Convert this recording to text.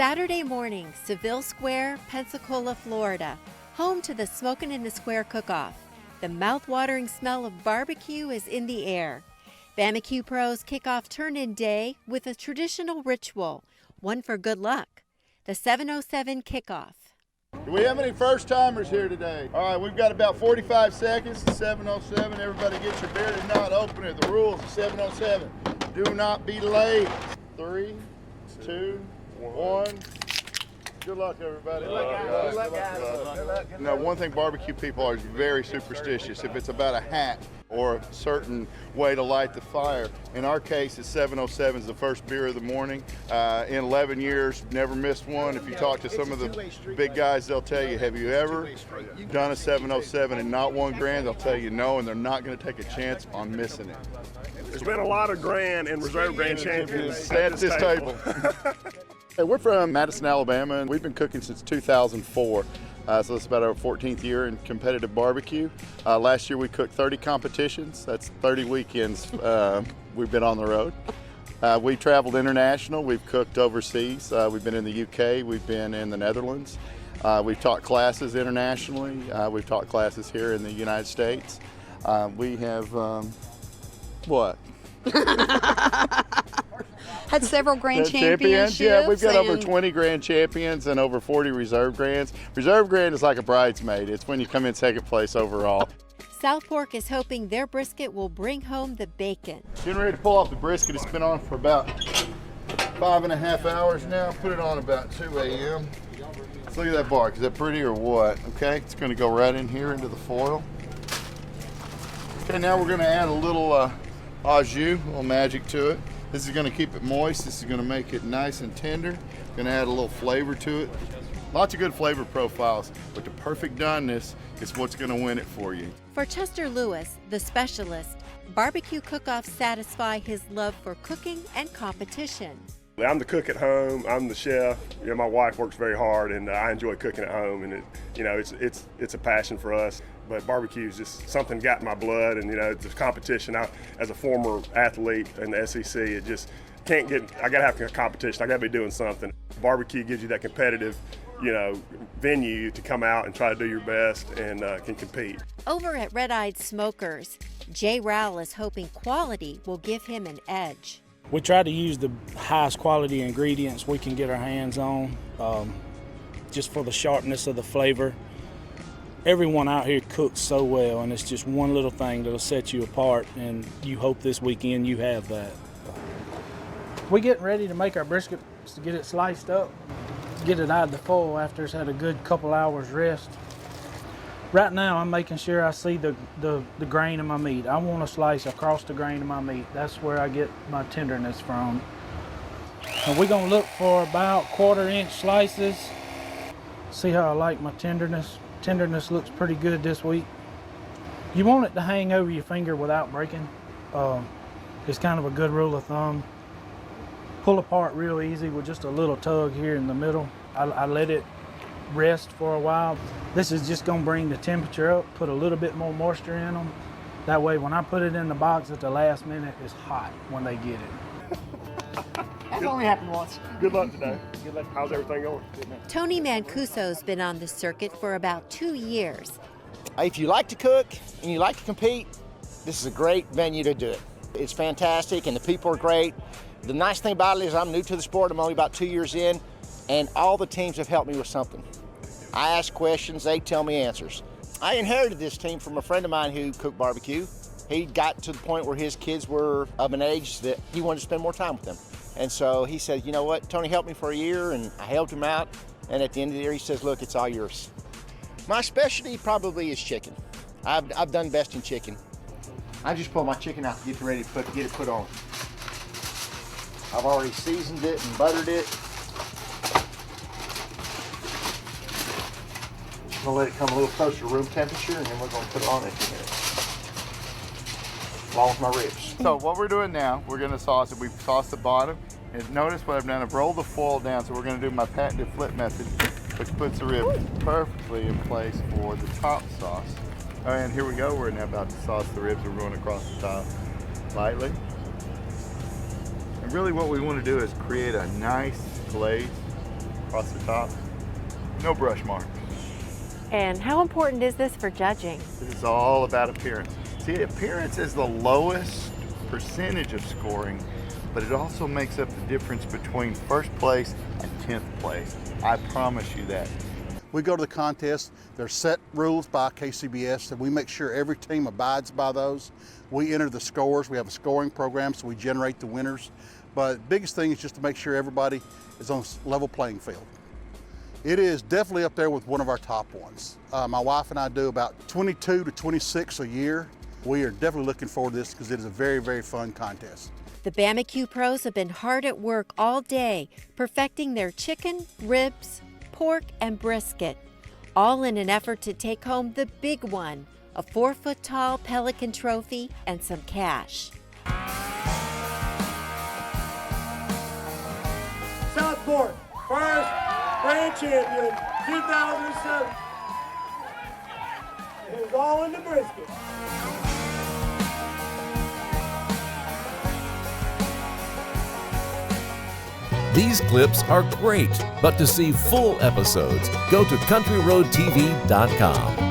Saturday morning, Seville Square, Pensacola, Florida, home to the Smokin' in the Square cook-off. The mouth-watering smell of barbecue is in the air. BAMA-Q pros kick off turn-in day with a traditional ritual, one for good luck, the 707 kickoff. Do we have any first-timers here today? All right, we've got about 45 seconds to 707. Everybody get your bearded knot open at the rules of 707. Do not be late. 3, 2, 1. Good luck, everybody. Good luck, guys. Now, one thing barbecue people are very superstitious. If it's about a hat or a certain way to light the fire, in our case, it's 707 is the first beer of the morning. In 11 years, never missed one. If you talk to some of the big guys, they'll tell you, have you ever done a 707 and not won grand? They'll tell you no, and they're not going to take a chance on missing it. There's been a lot of grand and reserve grand champions at this table. Hey, we're from Madison, Alabama, and we've been cooking since 2004. So it's about our 14th year in competitive barbecue. Last year we cooked 30 competitions. That's 30 weekends we've been on the road. We traveled international. We've cooked overseas. We've been in the UK. We've been in the Netherlands. We've taught classes internationally. We've taught classes here in the United States. We have, what? Had several grand championships. Yeah, we've got over 20 grand champions and over 40 reserve grands. Reserve grand is like a bridesmaid. It's when you come in second place overall. South Fork is hoping their brisket will bring home the bacon. Getting ready to pull off the brisket. It's been on for about 5.5 hours now. Put it on about 2 a.m. Let's look at that bark. Is that pretty or what? Okay, it's going to go right in here into the foil. Okay, now we're going to add a little au jus, a little magic to it. This is going to keep it moist. This is going to make it nice and tender. Going to add a little flavor to it. Lots of good flavor profiles, but the perfect doneness is what's going to win it for you. For Chester Lewis, the specialist, barbecue cook-offs satisfy his love for cooking and competition. I'm the cook at home. I'm the chef. You know, my wife works very hard, and I enjoy cooking at home. And it's a passion for us. But barbecue is just something got in my blood, and it's a competition. As a former athlete in the SEC, it just can't get. I gotta have a competition. I gotta be doing something. Barbecue gives you that competitive, venue to come out and try to do your best and can compete. Over at Red Eyed Smokers, Jay Rowell is hoping quality will give him an edge. We try to use the highest quality ingredients we can get our hands on, just for the sharpness of the flavor. Everyone out here cooks so well, and it's just one little thing that'll set you apart, and you hope this weekend you have that. We're getting ready to make our brisket to get it sliced up, get it out of the foil after it's had a good couple hours rest. Right now I'm making sure I see the grain of my meat. I want to slice across the grain of my meat. That's where I get my tenderness from. And we're going to look for about 1/4 inch slices. See how I like my tenderness. Tenderness looks pretty good this week. You want it to hang over your finger without breaking. It's kind of a good rule of thumb. Pull apart real easy with just a little tug here in the middle. I let it rest for a while. This is just going to bring the temperature up, put a little bit more moisture in them. That way when I put it in the box at the last minute, it's hot when they get it. That's only happened once. Good luck today. Good luck. How's everything going? Tony Mancuso's been on the circuit for about 2 years. If you like to cook and you like to compete, this is a great venue to do it. It's fantastic and the people are great. The nice thing about it is I'm new to the sport. I'm only about 2 years in, and all the teams have helped me with something. I ask questions, they tell me answers. I inherited this team from a friend of mine who cooked barbecue. He got to the point where his kids were of an age that he wanted to spend more time with them. And so he said, you know what, Tony helped me for a year, and I helped him out. And at the end of the year, he says, look, it's all yours. My specialty probably is chicken. I've done best in chicken. I just pull my chicken out to get it ready to get it put on. I've already seasoned it and buttered it. I'm gonna let it come a little closer to room temperature, and then we're gonna put it on in a few minutes, along with my ribs. So what we're doing now, we're gonna sauce it. We've sauced the bottom, and notice what I've done, I've rolled the foil down, so we're gonna do my patented flip method, which puts the rib perfectly in place for the top sauce. All right, and here we go, we're now about to sauce the ribs. We're going across the top lightly. And really what we wanna do is create a nice glaze across the top. No brush marks. And how important is this for judging? This is all about appearance. See, appearance is the lowest percentage of scoring, but it also makes up the difference between first place and 10th place. I promise you that. We go to the contest, there's set rules by KCBS, and we make sure every team abides by those. We enter the scores, we have a scoring program, so we generate the winners. But the biggest thing is just to make sure everybody is on a level playing field. It is definitely up there with one of our top ones. My wife and I do about 22 to 26 a year. We are definitely looking forward to this because it is a very, very fun contest. The BAMA-Q pros have been hard at work all day, perfecting their chicken, ribs, pork, and brisket, all in an effort to take home the big one, a 4-foot-tall Pelican trophy and some cash. Southport, first grand champion, 2007. It was all in the brisket. These clips are great, but to see full episodes, go to countryroadtv.com.